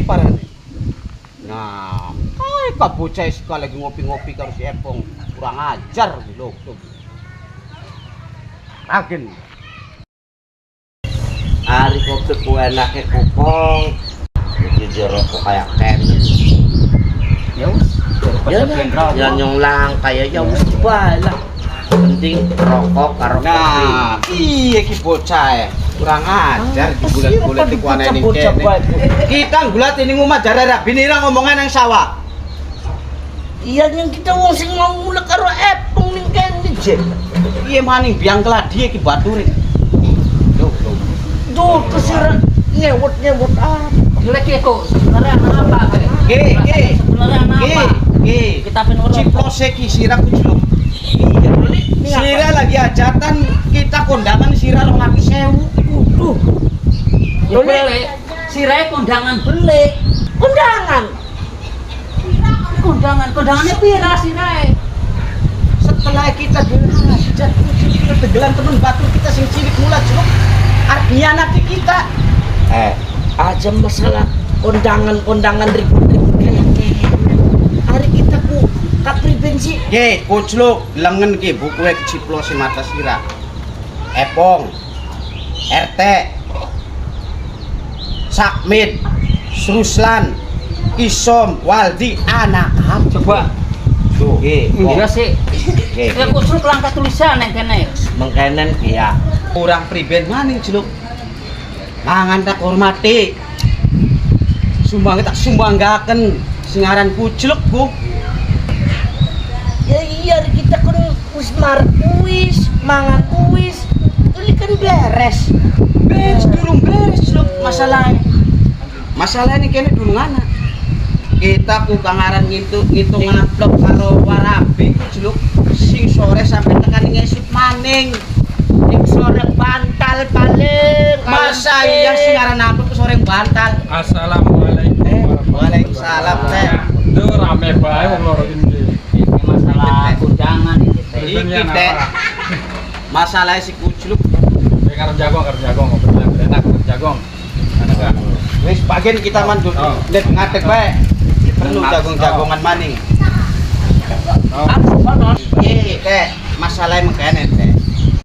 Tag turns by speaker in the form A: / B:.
A: parane. Nah, kabocah sekali lagi ngopi-ngopi karo si Epong, kurang ajar lho. Agen.
B: Ari kopi ku enake kupong. Iki jero kok kayak ken.
A: Ya wis,
B: Ya nyonglang kayak ya wis bae lah. Penting rokok karo kopi.
A: Nah, iya ki bocah kurang ajar di bulan-bulan di kuana ini kene. Kita gulat ini ngomah darah binira ngomongan yang sawah.
B: Iya yang kita wong sing mau mulek karo Epong ning kene jen.
A: Iya maning biang keladi ki baturi.
B: Duh, kesira nyewot ah.
C: Jelek itu sebenarnya anak apa? Sebenarnya anak apa? Kita penurut.
A: Ciplose ki sirah kucluk. Sirah lagi hajatan, kita kondangan sirah 5.000.
B: Duh.
C: Ya beli. Sirai kondangan beli. Kondangannya pira sirai?
A: Setelah kita dihajat, kita tegelan temen batur kita sing cilik mula celuk. Artinya nanti kita
B: Aja masalah kondangan ribut-ribut kayak gini. Hari kita ku kapri bensin.
A: kucluk lengen ki buku ciplose mata sirah. Epong, RT, Sakmit, Ruslan, Isom, Waldi, anak
C: Coba.
A: tuh
C: Iya sih. Ya kusuk langkah tulisan yang kene.
B: Mengkenen iya.
A: kurang priben maning celuk mangan tak hormati sumbanggaken singaran kucluk ku
B: Ya iya kita kan wis markuis, mangan kuis. Ini kan beres.
A: durung beres celuk masalahnya kene durung ana kita ku kangaran ngitung amplop karo warabi kucluk sing sore sampai tekan ngesip maning
B: Sore bantal paling.
A: masa iya singaran amplop sore bantal.
D: Assalamualaikum.
A: Waalaikumsalam teh.
D: Duh rame bae wong loro iki.
C: Ini masalah kondangan ini.
A: Iki teh masalah si kucluk
D: Karo jagong ngobrol enak jagong. Enak kan?
A: wis bagian kita mandul nek ngadeg bae perlu jagongan maning.
D: Oh.
A: Teh masalah mengkene teh